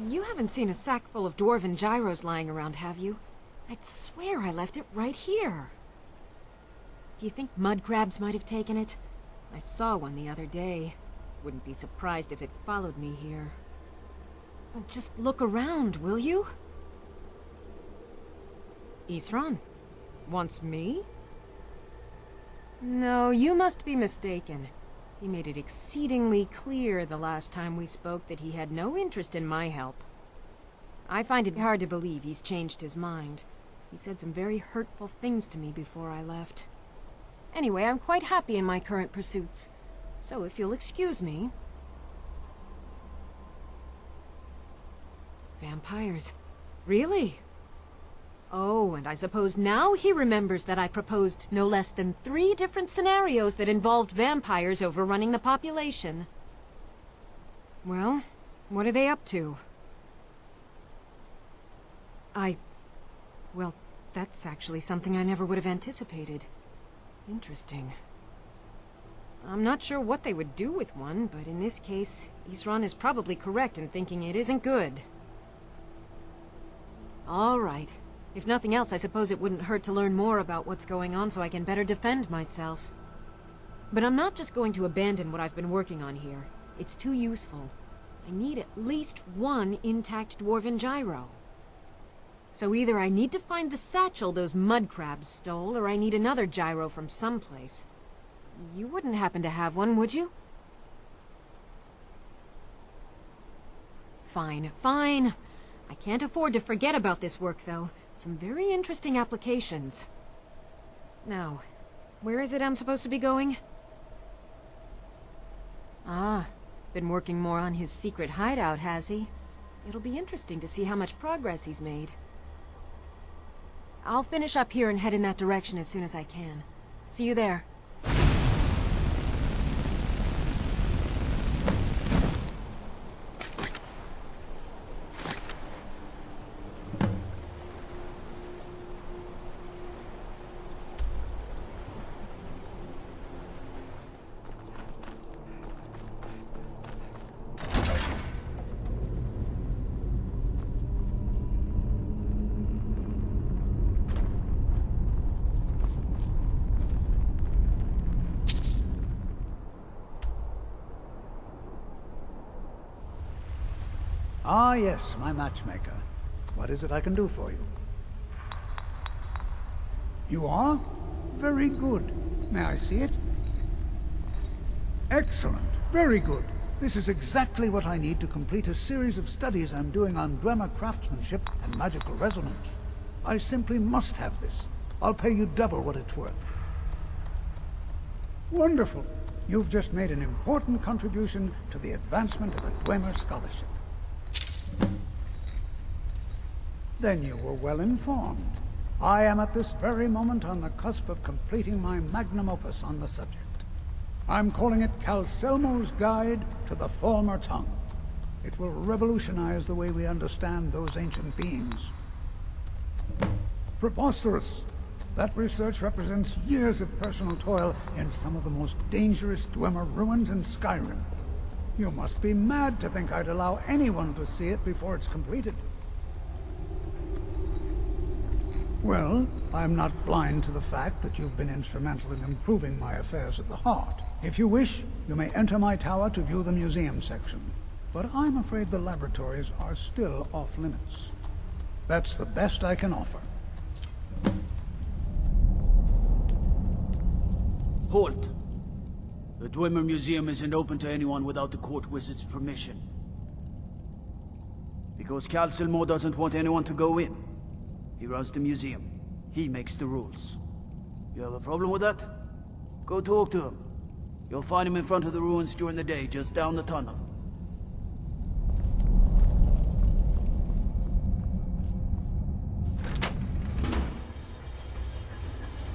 You haven't seen a sack full of dwarven gyros lying around, have you? I'd swear I left it right here. Do you think mud crabs might have taken it? I saw one the other day. Wouldn't be surprised if it followed me here. Just look around, will you? Isran? Wants me? No, you must be mistaken. He made it exceedingly clear the last time we spoke that he had no interest in my help. I find it hard to believe he's changed his mind. He said some very hurtful things to me before I left. Anyway, I'm quite happy in my current pursuits. So if you'll excuse me... Vampires. Really? Oh, and I suppose now he remembers that I proposed no less than 3 different scenarios that involved vampires overrunning the population. Well, what are they up to? Well, that's actually something I never would have anticipated. Interesting. I'm not sure what they would do with one, but in this case, Isran is probably correct in thinking it isn't good. All right. If nothing else, I suppose it wouldn't hurt to learn more about what's going on so I can better defend myself. But I'm not just going to abandon what I've been working on here. It's too useful. I need at least 1 intact dwarven gyro. So either I need to find the satchel those mud crabs stole, or I need another gyro from someplace. You wouldn't happen to have one, would you? Fine, fine. I can't afford to forget about this work, though. Some very interesting applications. Now, where is it I'm supposed to be going? Ah, been working more on his secret hideout, has he? It'll be interesting to see how much progress he's made. I'll finish up here and head in that direction as soon as I can. See you there. Ah, yes, my matchmaker. What is it I can do for you? You are? Very good. May I see it? Excellent. Very good. This is exactly what I need to complete a series of studies I'm doing on Dwemer craftsmanship and magical resonance. I simply must have this. I'll pay you double what it's worth. Wonderful. You've just made an important contribution to the advancement of the Dwemer scholarship. Then you were well informed. I am at this very moment on the cusp of completing my magnum opus on the subject. I'm calling it Calcelmo's Guide to the Former Tongue. It will revolutionize the way we understand those ancient beings. Preposterous! That research represents years of personal toil in some of the most dangerous Dwemer ruins in Skyrim. You must be mad to think I'd allow anyone to see it before it's completed. Well, I'm not blind to the fact that you've been instrumental in improving my affairs of the heart. If you wish, you may enter my tower to view the museum section. But I'm afraid the laboratories are still off limits. That's the best I can offer. Halt! The Dwemer Museum isn't open to anyone without the court wizard's permission. Because Calcelmo doesn't want anyone to go in. He runs the museum. He makes the rules. You have a problem with that? Go talk to him. You'll find him in front of the ruins during the day, just down the tunnel.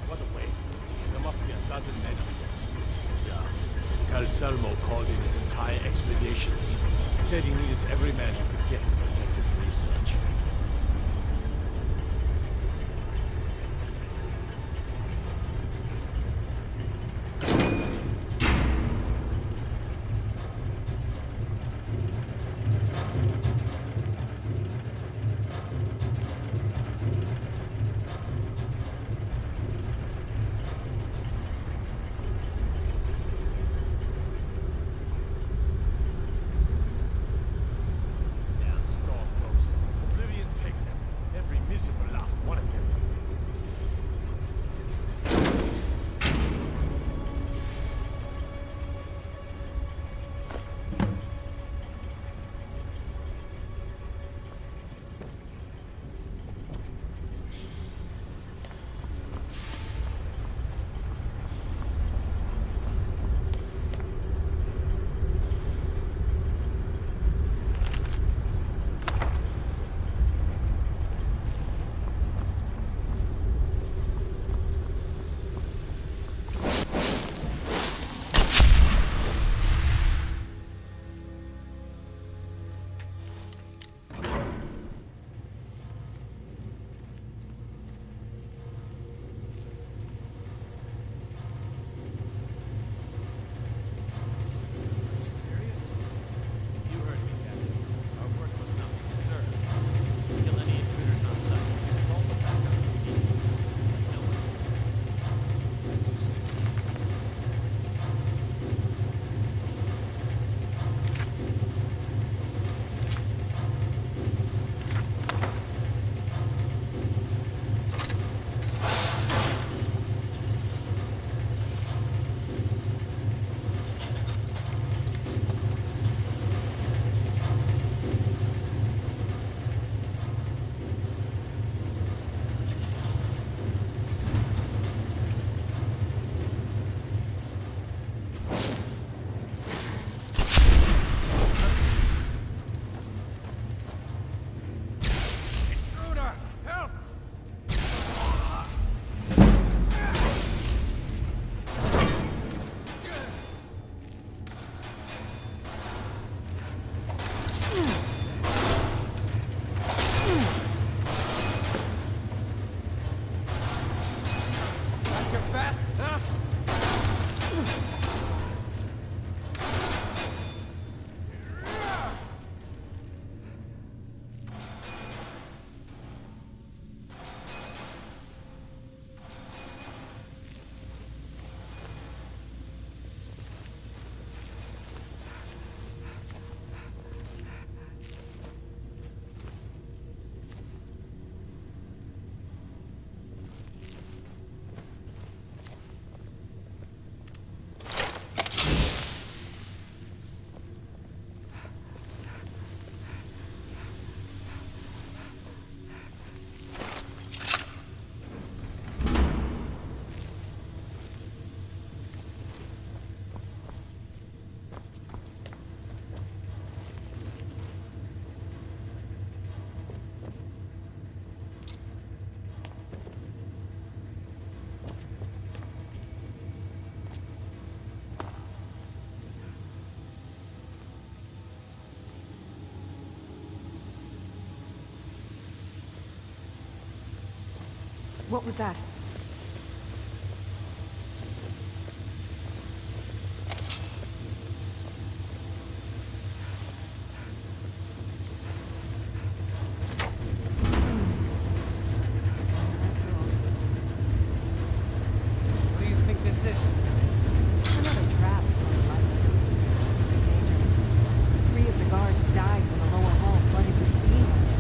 What a waste. There must be a dozen men here. Yeah. Calcelmo called in his entire expedition team. Said he needed every man he could get to protect his research. What was that? What do you think this is? Another trap, most likely. It's too dangerous. 3 of the guards died when the lower hall flooded with steam last week.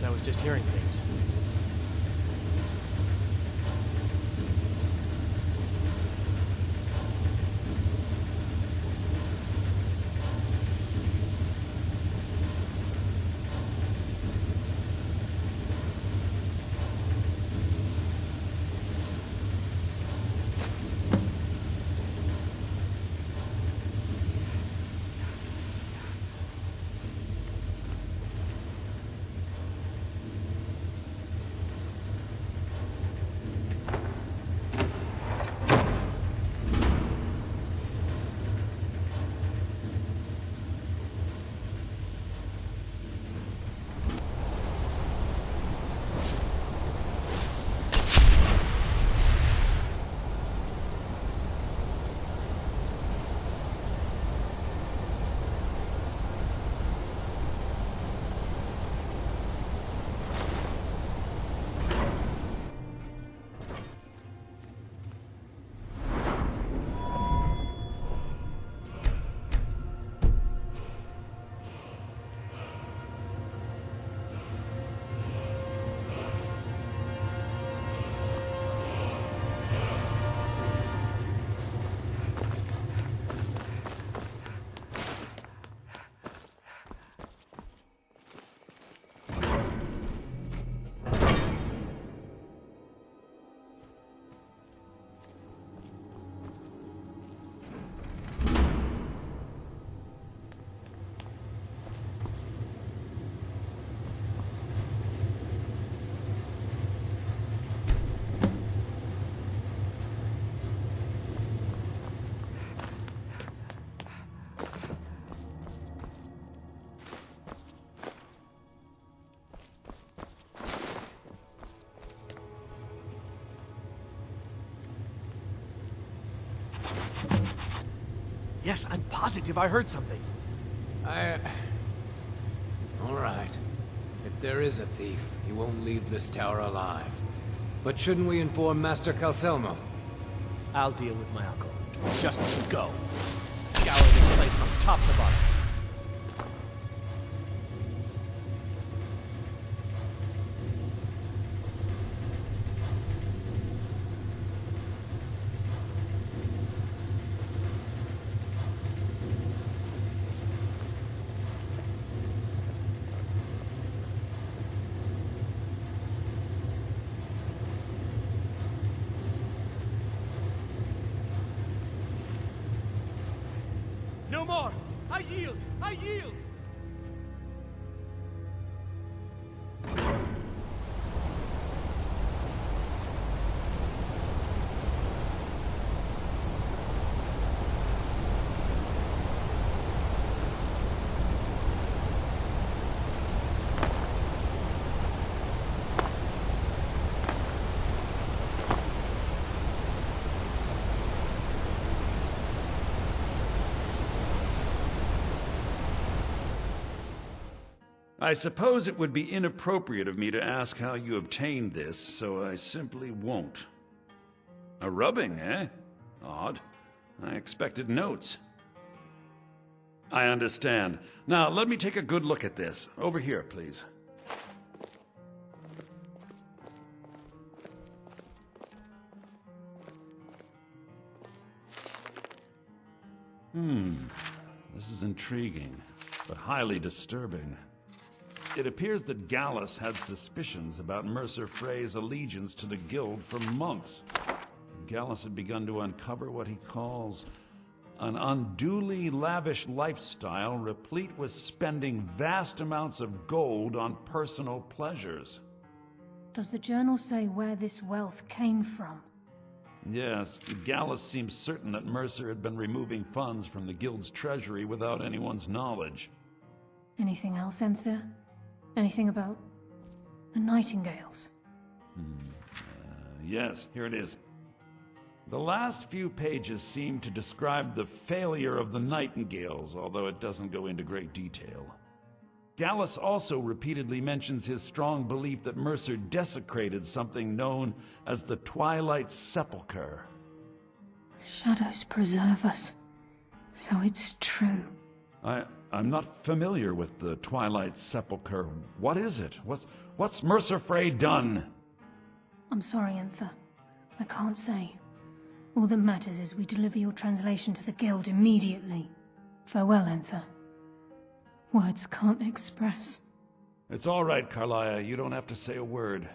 I was just hearing things. Yes, I'm positive I heard something. Alright. If there is a thief, he won't leave this tower alive. But shouldn't we inform Master Calcelmo? I'll deal with my uncle. Just go. Scour this place from top to bottom. No more! I yield! I yield! I suppose it would be inappropriate of me to ask how you obtained this, so I simply won't. A rubbing, eh? Odd. I expected notes. I understand. Now, let me take a good look at this. Over here, please. This is intriguing, but highly disturbing. It appears that Gallus had suspicions about Mercer Frey's allegiance to the Guild for months. Gallus had begun to uncover what he calls an unduly lavish lifestyle replete with spending vast amounts of gold on personal pleasures. Does the journal say where this wealth came from? Yes, Gallus seems certain that Mercer had been removing funds from the Guild's treasury without anyone's knowledge. Anything else, Enthir? Anything about the Nightingales? Yes, here it is. The last few pages seem to describe the failure of the Nightingales, although it doesn't go into great detail. Gallus also repeatedly mentions his strong belief that Mercer desecrated something known as the Twilight Sepulchre. Shadows preserve us. So it's true. I'm not familiar with the Twilight Sepulchre. What is it? What's Mercer Frey done? I'm sorry, Enthir. I can't say. All that matters is we deliver your translation to the Guild immediately. Farewell, Enthir. Words can't express. It's all right, Karliah. You don't have to say a word.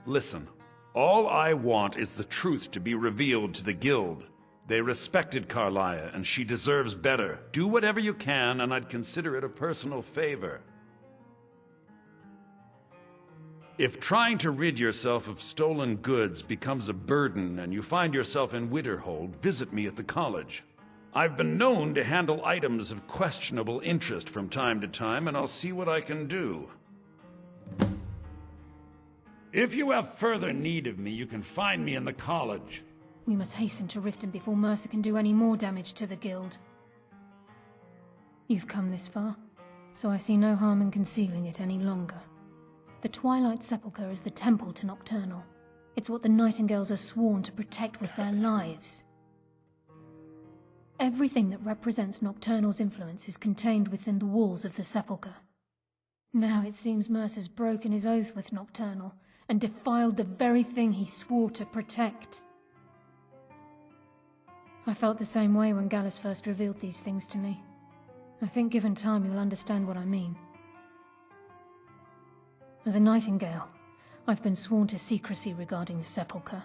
Listen. All I want is the truth to be revealed to the Guild. They respected Karliah, and she deserves better. Do whatever you can, and I'd consider it a personal favor. If trying to rid yourself of stolen goods becomes a burden and you find yourself in Winterhold, visit me at the college. I've been known to handle items of questionable interest from time to time, and I'll see what I can do. If you have further need of me, you can find me in the college. We must hasten to Riften before Mercer can do any more damage to the Guild. You've come this far, so I see no harm in concealing it any longer. The Twilight Sepulchre is the temple to Nocturnal. It's what the Nightingales are sworn to protect with their lives. Everything that represents Nocturnal's influence is contained within the walls of the Sepulchre. Now it seems Mercer's broken his oath with Nocturnal and defiled the very thing he swore to protect. I felt the same way when Gallus first revealed these things to me. I think given time you'll understand what I mean. As a Nightingale, I've been sworn to secrecy regarding the Sepulchre.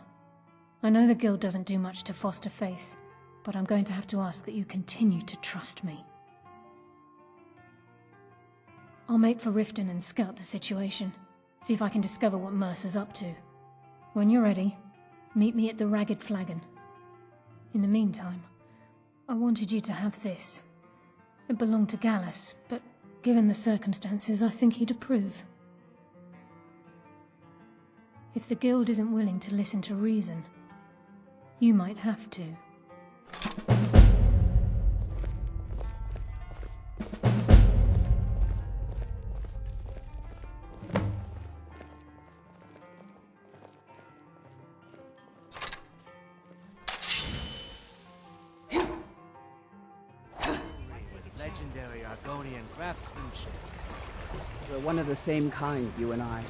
I know the Guild doesn't do much to foster faith, but I'm going to have to ask that you continue to trust me. I'll make for Riften and scout the situation, see if I can discover what Mercer's up to. When you're ready, meet me at the Ragged Flagon. In the meantime, I wanted you to have this. It belonged to Gallus, but given the circumstances, I think he'd approve. If the guild isn't willing to listen to reason, you might have to. Legendary Argonian craftsmanship. We're one of the same kind, you and I.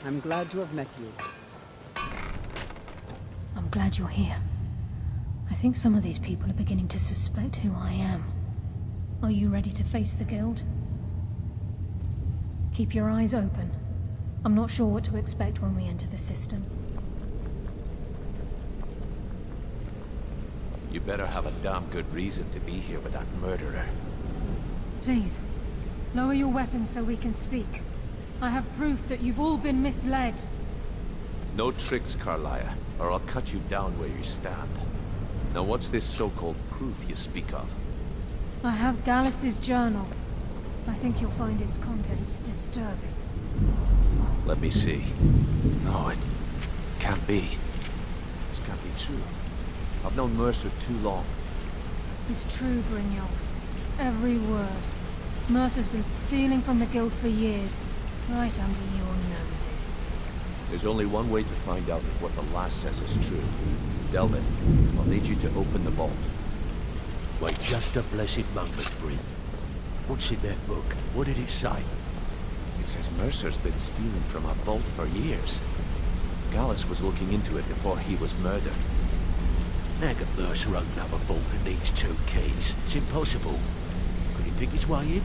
I'm glad to have met you. I'm glad you're here. I think some of these people are beginning to suspect who I am. Are you ready to face the guild? Keep your eyes open. I'm not sure what to expect when we enter the system. You better have a damn good reason to be here with that murderer. Please, lower your weapons so we can speak. I have proof that you've all been misled. No tricks, Karliah, or I'll cut you down where you stand. Now what's this so-called proof you speak of? I have Gallus's journal. I think you'll find its contents disturbing. Let me see. No, it can't be. This can't be true. I've known Mercer too long. It's true, Brynjolf. Every word. Mercer's been stealing from the guild for years, right under your noses. There's only one way to find out if what the lass says is true. Delvin, I'll need you to open the vault. Wait just a blessed moment, Bryn. What's in that book? What did it say? It says Mercer's been stealing from our vault for years. Gallus was looking into it before he was murdered. How can Mercer open up a vault that needs 2 keys? It's impossible. Could he pick his way in?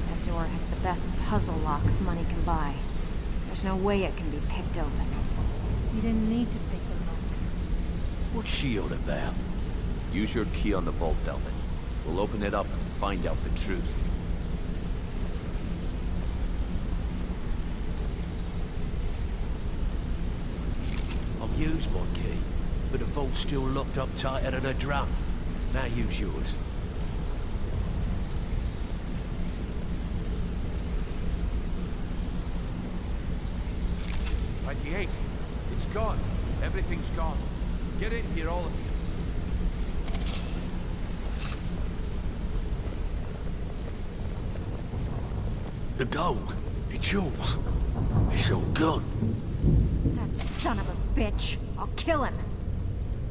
That door has the best puzzle locks money can buy. There's no way it can be picked open. You didn't need to pick the lock. What's she on about? Use your key on the vault, Delvin. We'll open it up and find out the truth. I've used my key, but the vault's still locked up tighter than a drum. Now use yours. The 8. It's gone. Everything's gone. Get in here, all of you. The gold. It's yours. It's all gone. That son of a bitch. I'll kill him.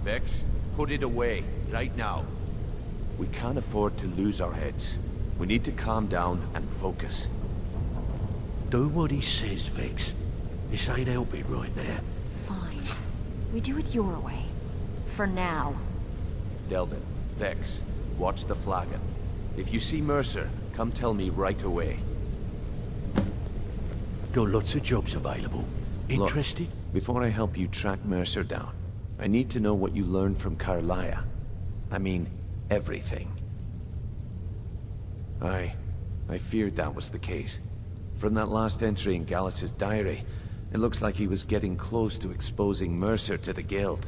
Vex, put it away, right now. We can't afford to lose our heads. We need to calm down and focus. Do what he says, Vex. This ain't helping right now. Fine. We do it your way. For now. Delvin, Vex, watch the flagon. If you see Mercer, come tell me right away. Got lots of jobs available. Interested? Look, before I help you track Mercer down, I need to know what you learned from Karliah. I mean, everything. I feared that was the case. From that last entry in Gallus's diary, it looks like he was getting close to exposing Mercer to the guild.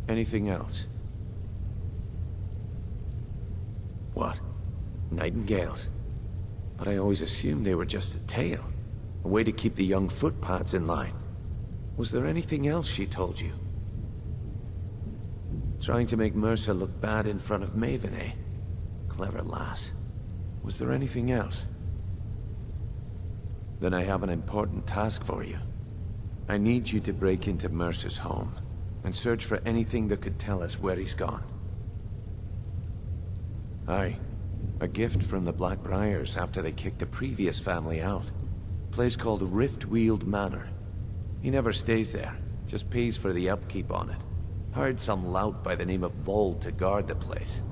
Anything else? What? Nightingales? But I always assumed they were just a tale. A way to keep the young footpads in line. Was there anything else she told you? Trying to make Mercer look bad in front of Maven, eh? Clever lass. Was there anything else? Then I have an important task for you. I need you to break into Mercer's home, and search for anything that could tell us where he's gone. Aye. A gift from the Blackbriars after they kicked the previous family out. Place called Riftweald Manor. He never stays there, just pays for the upkeep on it. Hired some lout by the name of Vald to guard the place.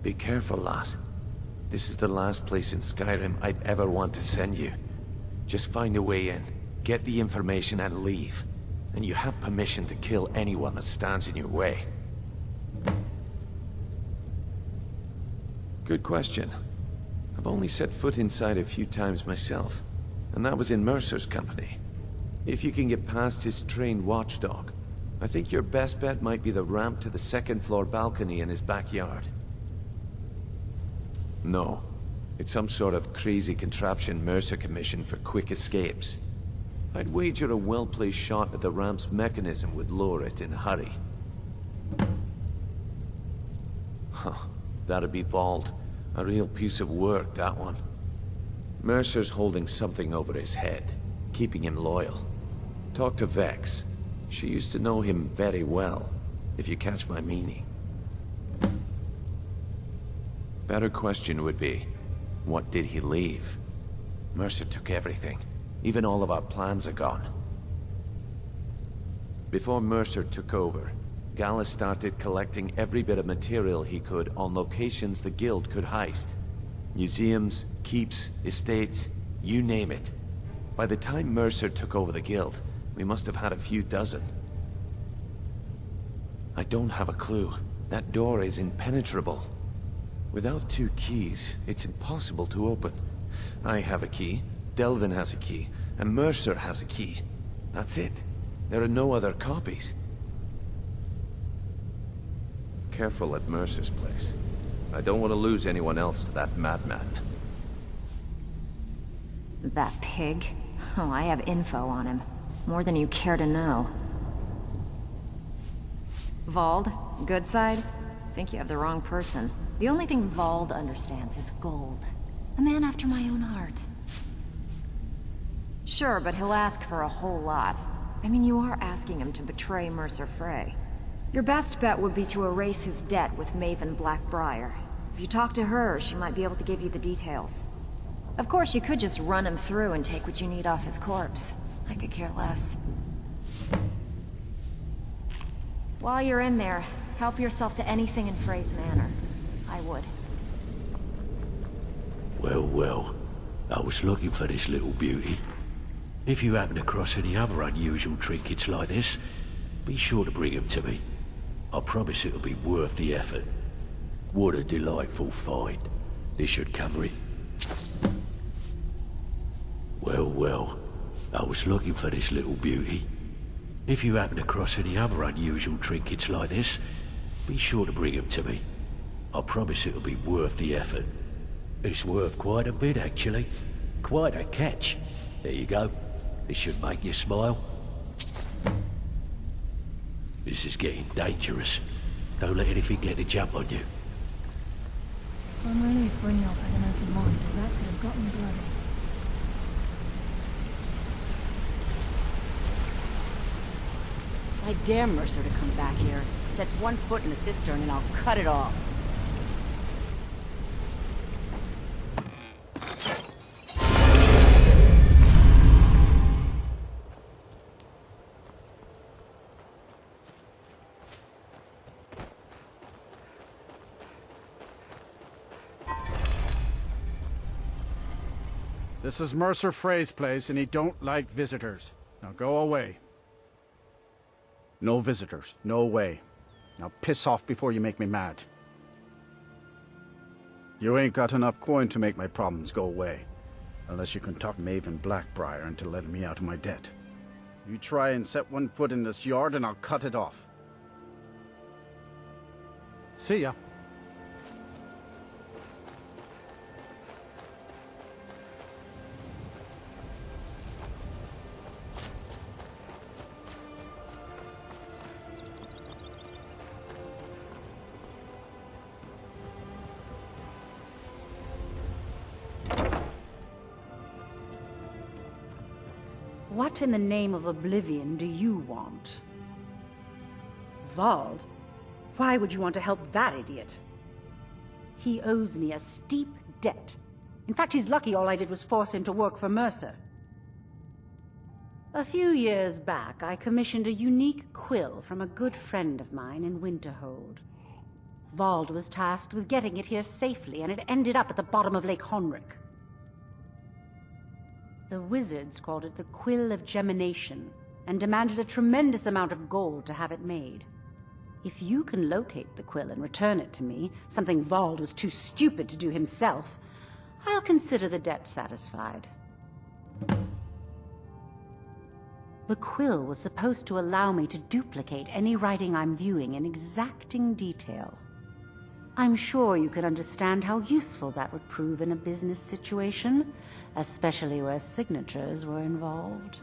Be careful, lass. This is the last place in Skyrim I'd ever want to send you. Just find a way in, get the information and leave. And you have permission to kill anyone that stands in your way. Good question. I've only set foot inside a few times myself, and that was in Mercer's company. If you can get past his trained watchdog, I think your best bet might be the ramp to the second-floor balcony in his backyard. No. It's some sort of crazy contraption Mercer commissioned for quick escapes. I'd wager a well-placed shot at the ramp's mechanism would lure it in a hurry. Huh. That'd be Vald. A real piece of work, that one. Mercer's holding something over his head, keeping him loyal. Talk to Vex. She used to know him very well, if you catch my meaning. Better question would be, what did he leave? Mercer took everything. Even all of our plans are gone. Before Mercer took over, Gallus started collecting every bit of material he could on locations the Guild could heist. Museums, keeps, estates, you name it. By the time Mercer took over the Guild, we must have had a few dozen. I don't have a clue. That door is impenetrable. Without 2 keys, it's impossible to open. I have a key, Delvin has a key, and Mercer has a key. That's it. There are no other copies. Careful at Mercer's place. I don't want to lose anyone else to that madman. That pig? Oh, I have info on him. More than you care to know. Vald, good side? Think you have the wrong person. The only thing Vald understands is gold. A man after my own heart. Sure, but he'll ask for a whole lot. I mean, you are asking him to betray Mercer Frey. Your best bet would be to erase his debt with Maven Blackbriar. If you talk to her, she might be able to give you the details. Of course, you could just run him through and take what you need off his corpse. I could care less. While you're in there, help yourself to anything in Frey's Manor. I would. Well, well. I was looking for this little beauty. If you happen across any other unusual trinkets like this, be sure to bring them to me. I promise it'll be worth the effort. What a delightful find. This should cover it. Well, well. I was looking for this little beauty. If you happen across any other unusual trinkets like this, be sure to bring them to me. I promise it'll be worth the effort. It's worth quite a bit, actually. Quite a catch. There you go. This should make you smile. This is getting dangerous. Don't let anything get a jump on you. I'm relieved Brynjolf has an open mind, or that could have gotten bloody. I dare Mercer to come back here. Sets one foot in the cistern and I'll cut it off. This is Mercer Frey's place, and he don't like visitors. Now go away. No visitors. No way. Now piss off before you make me mad. You ain't got enough coin to make my problems go away. Unless you can talk Maven Blackbriar into letting me out of my debt. You try and set one foot in this yard and I'll cut it off. See ya. What in the name of oblivion do you want? Vald? Why would you want to help that idiot? He owes me a steep debt. In fact, he's lucky all I did was force him to work for Mercer. A few years back, I commissioned a unique quill from a good friend of mine in Winterhold. Vald was tasked with getting it here safely, and it ended up at the bottom of Lake Honric. The wizards called it the Quill of Gemination, and demanded a tremendous amount of gold to have it made. If you can locate the quill and return it to me, something Vald was too stupid to do himself, I'll consider the debt satisfied. The quill was supposed to allow me to duplicate any writing I'm viewing in exacting detail. I'm sure you can understand how useful that would prove in a business situation, especially where signatures were involved.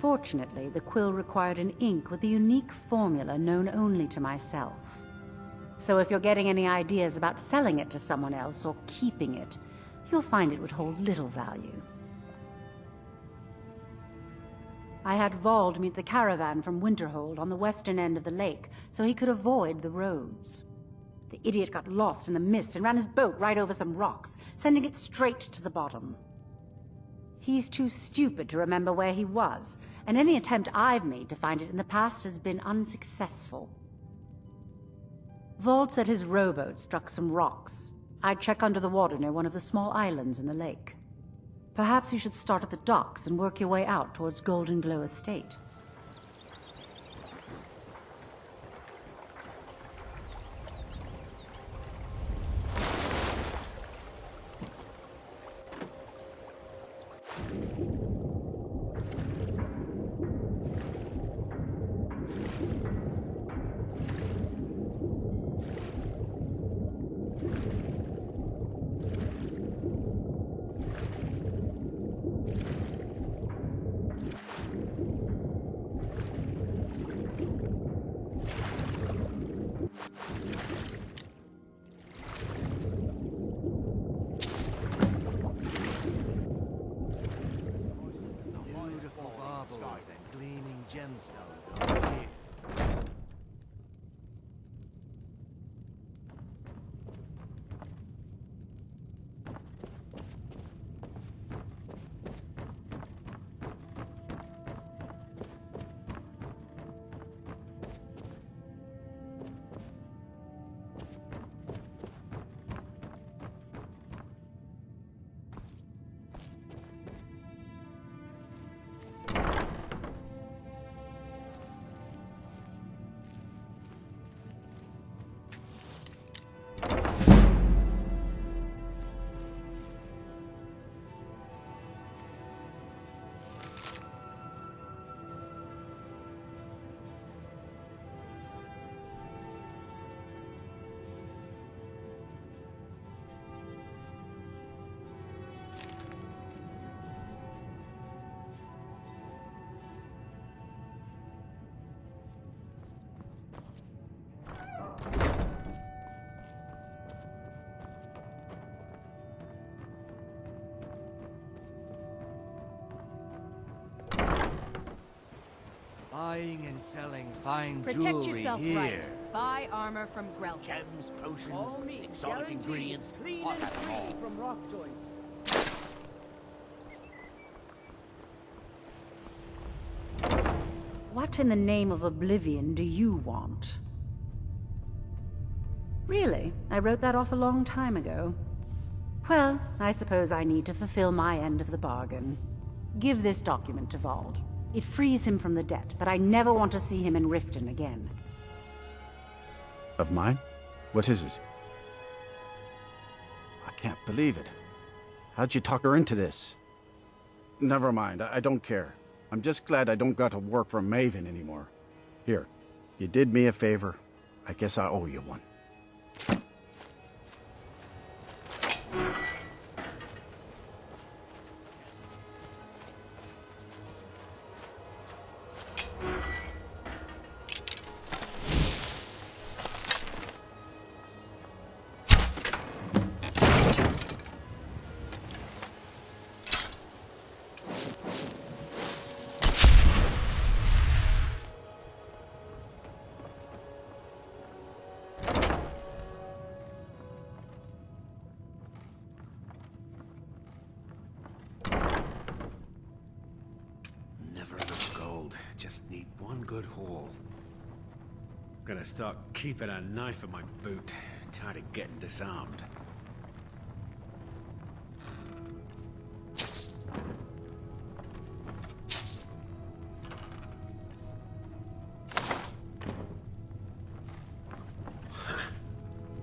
Fortunately, the quill required an ink with a unique formula known only to myself. So if you're getting any ideas about selling it to someone else or keeping it, you'll find it would hold little value. I had Vald meet the caravan from Winterhold on the western end of the lake, so he could avoid the roads. The idiot got lost in the mist and ran his boat right over some rocks, sending it straight to the bottom. He's too stupid to remember where he was, and any attempt I've made to find it in the past has been unsuccessful. Vald said his rowboat struck some rocks. I'd check under the water near one of the small islands in the lake. Perhaps you should start at the docks and work your way out towards Golden Glow Estate. Buying and selling fine Protect jewelry yourself here. right. Buy armor from Grell. Gems, potions, All meat, exotic guaranteed, ingredients. clean I'll and have them free all. from rock joint. What in the name of oblivion do you want? Really? I wrote that off a long time ago. Well, I suppose I need to fulfill my end of the bargain. Give this document to Vald. It frees him from the debt, but I never want to see him in Riften again. Of mine? What is it? I can't believe it. How'd you talk her into this? Never mind, I don't care. I'm just glad I don't got to work for Maven anymore. Here, you did me a favor. I guess I owe you one. Just need one good haul. Gonna start keeping a knife in my boot. Tired of getting disarmed.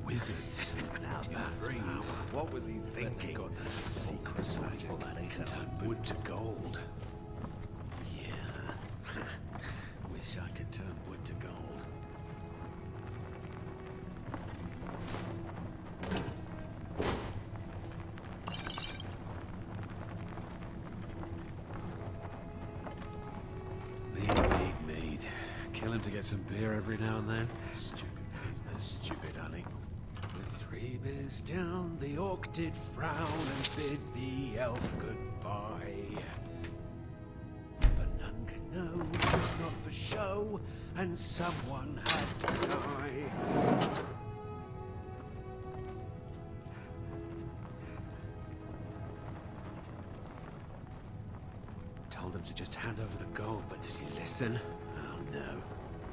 Wizards. Now that's freeze. What was he thinking? Got that secret magic that ain't turn wood to gold. Wish I could turn wood to gold. time to get some beer every now and then. Stupid business, stupid honey. With 3 beers down, the orc did frown and bid the elf goodbye. For none can know, it was not for show, and someone had to die. Told him to just hand over the gold, but did he listen? Oh no.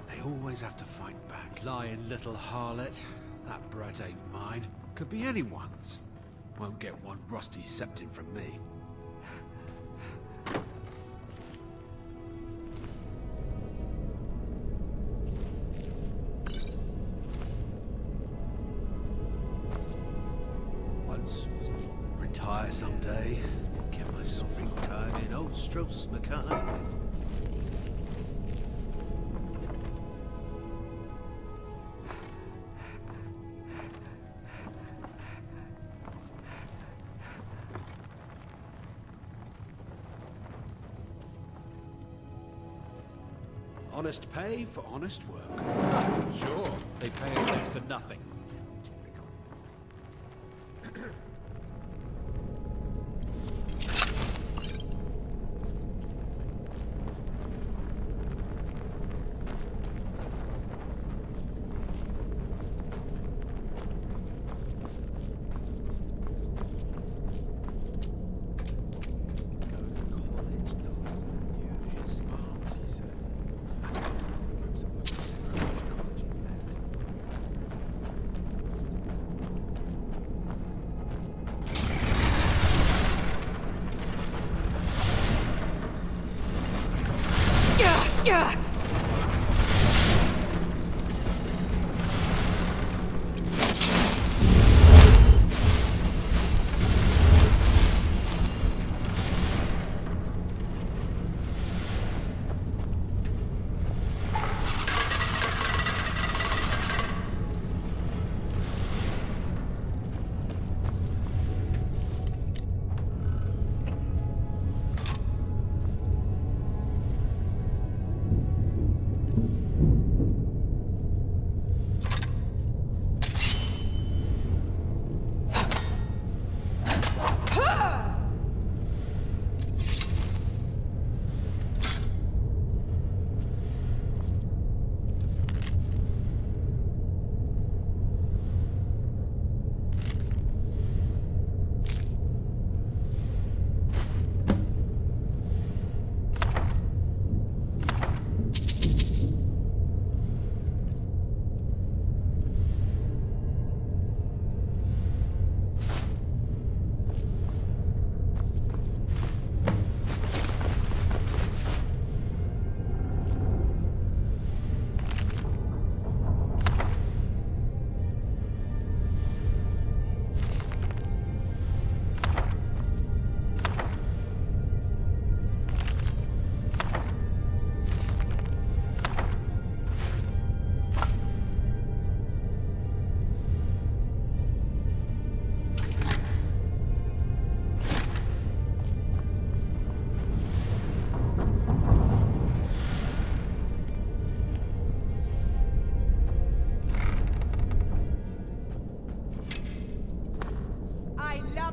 They always have to fight back. Lying little harlot. That brat ain't mine. Could be anyone's. Won't get one rusty septim from me. Once was retire someday. Get myself retired in old Strauss McCann. Honest pay for honest work. Sure, they pay us next to nothing.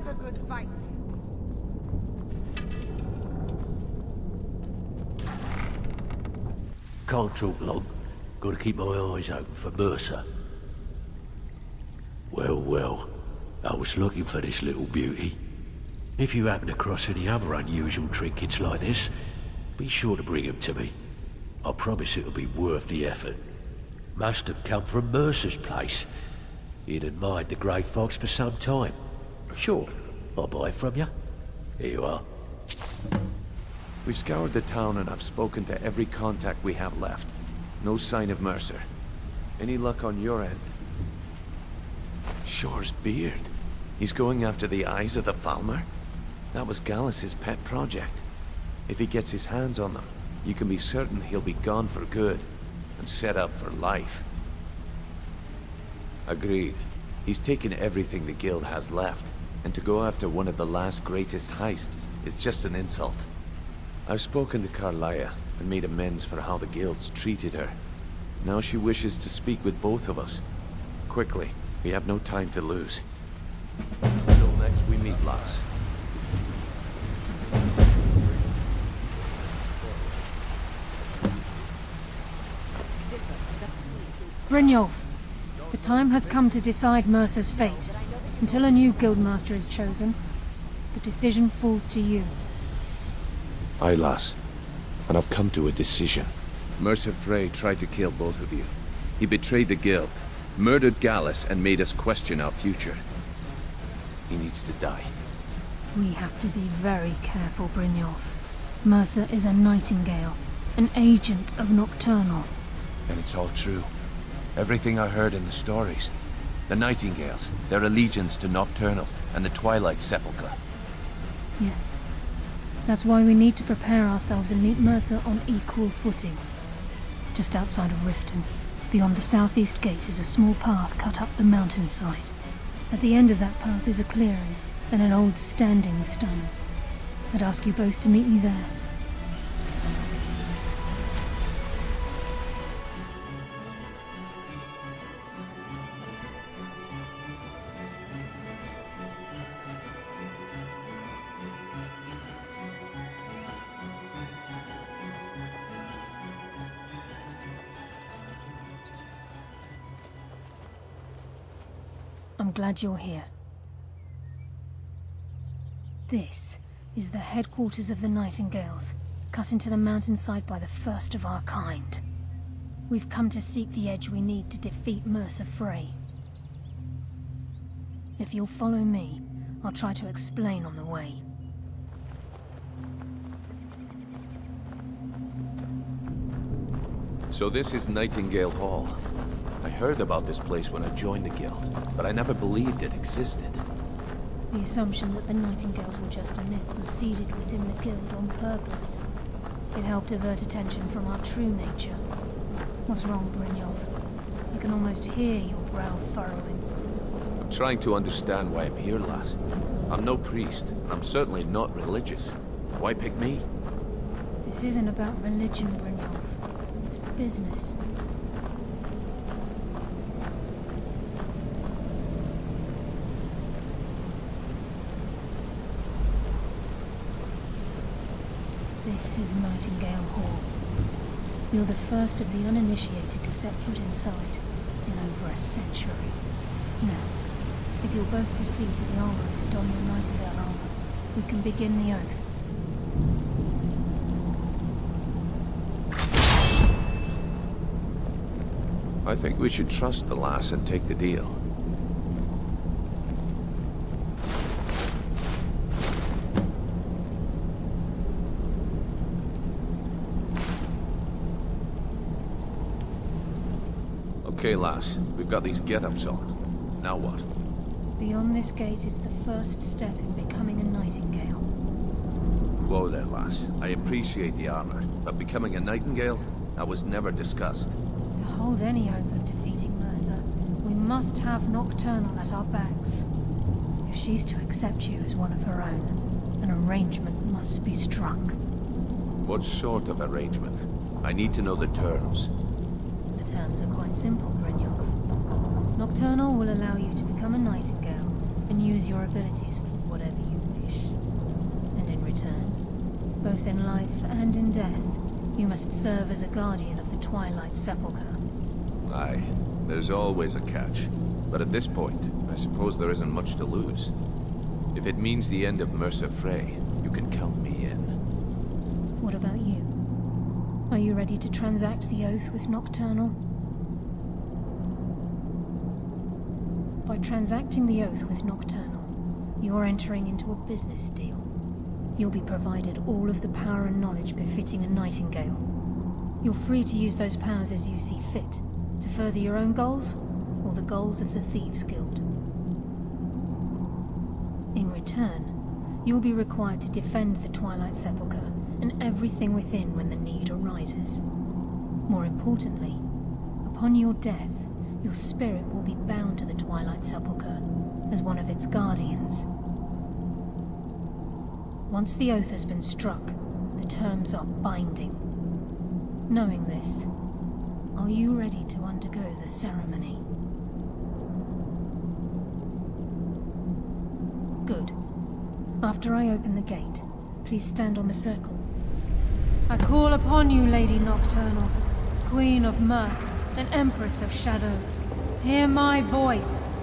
A good fight. Can't talk long. Gotta keep my eyes open for Mercer. Well, well. I was looking for this little beauty. If you happen across any other unusual trinkets like this, be sure to bring them to me. I promise it'll be worth the effort. Must have come from Mercer's place. He'd admired the grey fox for some time. Sure, I'll buy it from you. Here you are. We've scoured the town and I've spoken to every contact we have left. No sign of Mercer. Any luck on your end? Shore's beard. He's going after the eyes of the Falmer? That was Gallus's pet project. If he gets his hands on them, you can be certain he'll be gone for good, and set up for life. Agreed. He's taken everything the guild has left, and to go after one of the last greatest heists is just an insult. I've spoken to Karliah and made amends for how the guild's treated her. Now she wishes to speak with both of us. Quickly, we have no time to lose. Until next we meet, lass. Brynjolf, the time has come to decide Mercer's fate. Until a new guildmaster is chosen, the decision falls to you. Aye, lass. And I've come to a decision. Mercer Frey tried to kill both of you. He betrayed the guild, murdered Gallus, and made us question our future. He needs to die. We have to be very careful, Brynjolf. Mercer is a Nightingale, an agent of Nocturnal. And it's all true. Everything I heard in the stories. The Nightingales, their allegiance to Nocturnal, and the Twilight Sepulchre. Yes. That's why we need to prepare ourselves and meet Mercer on equal footing. Just outside of Riften, beyond the southeast gate, is a small path cut up the mountainside. At the end of that path is a clearing, and an old standing stone. I'd ask you both to meet me there. I'm glad you're here. This is the headquarters of the Nightingales, cut into the mountainside by the first of our kind. We've come to seek the edge we need to defeat Mercer Frey. If you'll follow me, I'll try to explain on the way. So this is Nightingale Hall. I heard about this place when I joined the guild, but I never believed it existed. The assumption that the Nightingales were just a myth was seeded within the guild on purpose. It helped divert attention from our true nature. What's wrong, Brynjolf? I can almost hear your brow furrowing. I'm trying to understand why I'm here, lass. I'm no priest, and I'm certainly not religious. Why pick me? This isn't about religion, Brynjolf. It's business. This is Nightingale Hall. You're the first of the uninitiated to set foot inside in over a century. Now, if you'll both proceed to the armory to don your Nightingale armor, we can begin the oath. I think we should trust the lass and take the deal. Okay, lass. We've got these get-ups on. Now what? Beyond this gate is the first step in becoming a Nightingale. Whoa there, lass. I appreciate the armor, but becoming a Nightingale? That was never discussed. To hold any hope of defeating Mercer, we must have Nocturnal at our backs. If she's to accept you as one of her own, an arrangement must be struck. What sort of arrangement? I need to know the terms. The terms are quite simple, Brynjolf. Nocturnal will allow you to become a Nightingale and use your abilities for whatever you wish. And in return, both in life and in death, you must serve as a guardian of the Twilight Sepulchre. Aye, there's always a catch. But at this point, I suppose there isn't much to lose. If it means the end of Mercer Frey, you can count me in. What about you? Are you ready to transact the oath with Nocturnal? By transacting the oath with Nocturnal, you're entering into a business deal. You'll be provided all of the power and knowledge befitting a Nightingale. You're free to use those powers as you see fit, to further your own goals, or the goals of the Thieves' Guild. In return, you'll be required to defend the Twilight Sepulchre and everything within when the need arises. More importantly, upon your death, your spirit will be bound to the Twilight Sepulchre as one of its guardians. Once the oath has been struck, the terms are binding. Knowing this, Are you ready to undergo the ceremony? Good. After I open the gate, please stand on the circle. I call upon you, Lady Nocturnal, Queen of Murk, and Empress of Shadow. Hear my voice.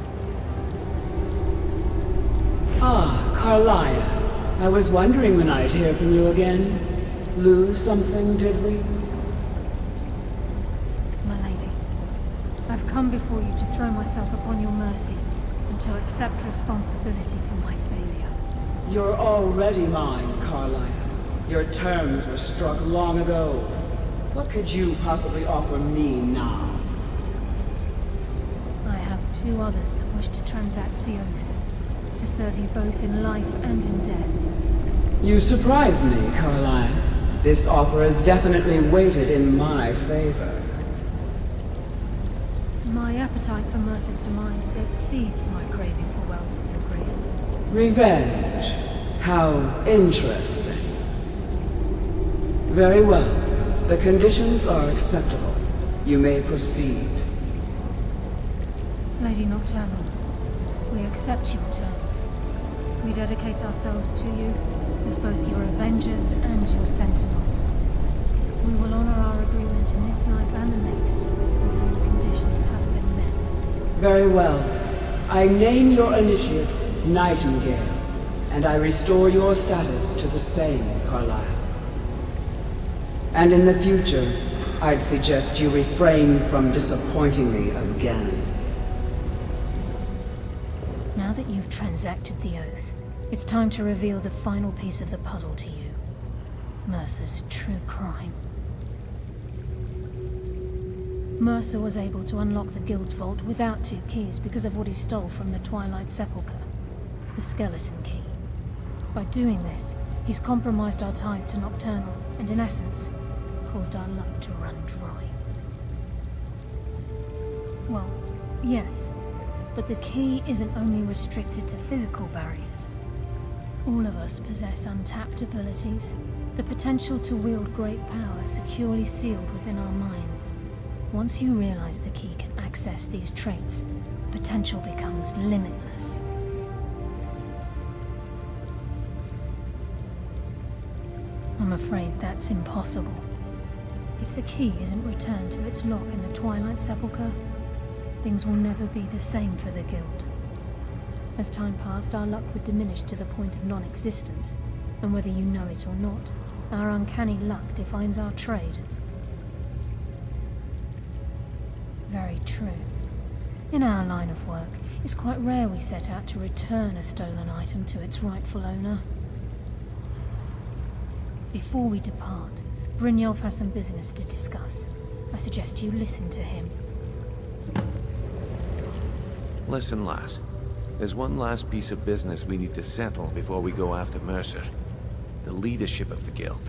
Ah, Karliah. I was wondering when I'd hear from you again. Lose something, did we? My lady, I've come before you to throw myself upon your mercy and to accept responsibility for my failure. You're already mine, Karliah. Your terms were struck long ago. What could you possibly offer me now? I have two others that wish to transact the oath, to serve you both in life and in death. You surprise me, Karliah. This offer is definitely weighted in my favor. My appetite for Mercer's demise exceeds my craving for wealth, Your Grace. Revenge. How interesting. Very well. The conditions are acceptable. You may proceed. Lady Nocturnal, we accept your terms. We dedicate ourselves to you as both your avengers and your sentinels. We will honor our agreement in this life and the next until your conditions have been met. Very well. I name your initiates Nightingale, and I restore your status to the same, Karliah. And in the future, I'd suggest you refrain from disappointing me again. Now that you've transacted the oath, it's time to reveal the final piece of the puzzle to you. Mercer's true crime. Mercer was able to unlock the Guild's vault without 2 keys because of what he stole from the Twilight Sepulchre, the skeleton key. By doing this, he's compromised our ties to Nocturnal, and in essence, caused our luck to run dry. Well, yes, but the key isn't only restricted to physical barriers. All of us possess untapped abilities, the potential to wield great power securely sealed within our minds. Once you realize the key can access these traits, potential becomes limitless. I'm afraid that's impossible. If the key isn't returned to its lock in the Twilight Sepulchre, things will never be the same for the Guild. As time passed, our luck would diminish to the point of non-existence, and whether you know it or not, our uncanny luck defines our trade. Very true. In our line of work, it's quite rare we set out to return a stolen item to its rightful owner. Before we depart, Brynjolf has some business to discuss. I suggest you listen to him. Listen, lass. There's one last piece of business we need to settle before we go after Mercer. The leadership of the Guild.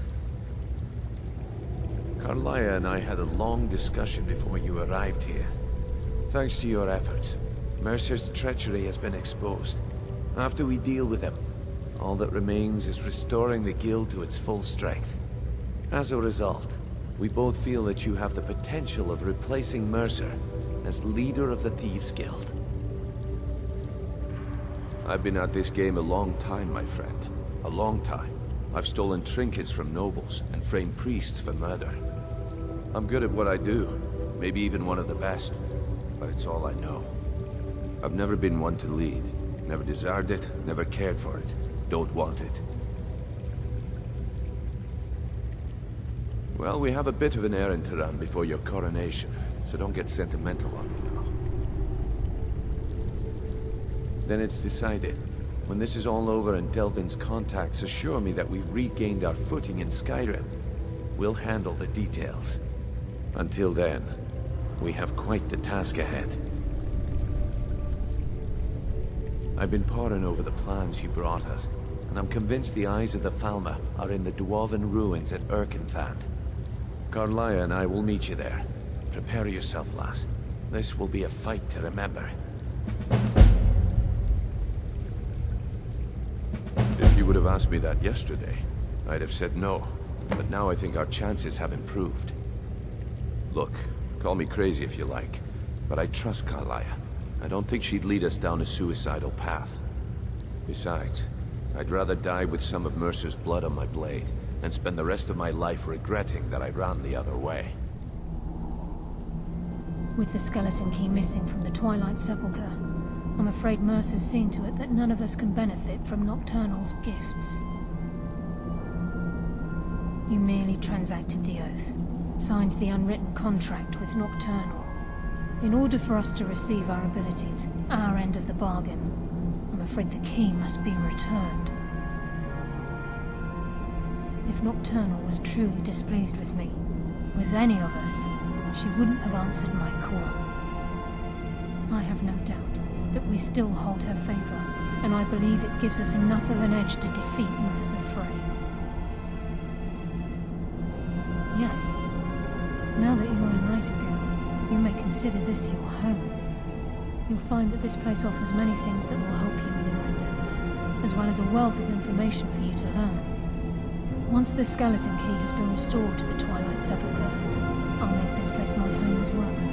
Karliah and I had a long discussion before you arrived here. Thanks to your efforts, Mercer's treachery has been exposed. After we deal with him, all that remains is restoring the Guild to its full strength. As a result, we both feel that you have the potential of replacing Mercer as leader of the Thieves' Guild. I've been at this game a long time, my friend. A long time. I've stolen trinkets from nobles and framed priests for murder. I'm good at what I do, maybe even one of the best, but it's all I know. I've never been one to lead. Never desired it, never cared for it. Don't want it. Well, we have a bit of an errand to run before your coronation, so don't get sentimental on me now. Then it's decided. When this is all over and Delvin's contacts assure me that we've regained our footing in Skyrim, we'll handle the details. Until then, we have quite the task ahead. I've been poring over the plans you brought us, and I'm convinced the eyes of the Falmer are in the Dwarven ruins at Erkenthand. Karliah and I will meet you there. Prepare yourself, lass. This will be a fight to remember. If you would have asked me that yesterday, I'd have said no. But now I think our chances have improved. Look, Call me crazy if you like, but I trust Karliah. I don't think she'd lead us down a suicidal path. Besides, I'd rather die with some of Mercer's blood on my blade, and spend the rest of my life regretting that I ran the other way. With the skeleton key missing from the Twilight Sepulchre, I'm afraid Mercer's seen to it that none of us can benefit from Nocturnal's gifts. You merely transacted the oath, signed the unwritten contract with Nocturnal. In order for us to receive our abilities, our end of the bargain, I'm afraid the key must be returned. If Nocturnal was truly displeased with me, with any of us, she wouldn't have answered my call. I have no doubt that we still hold her favor, and I believe it gives us enough of an edge to defeat Mercer Frey. Yes, now that you're a Nightingale, you may consider this your home. You'll find that this place offers many things that will help you in your endeavors, as well as a wealth of information for you to learn. Once the skeleton key has been restored to the Twilight Sepulchre, I'll make this place my home as well.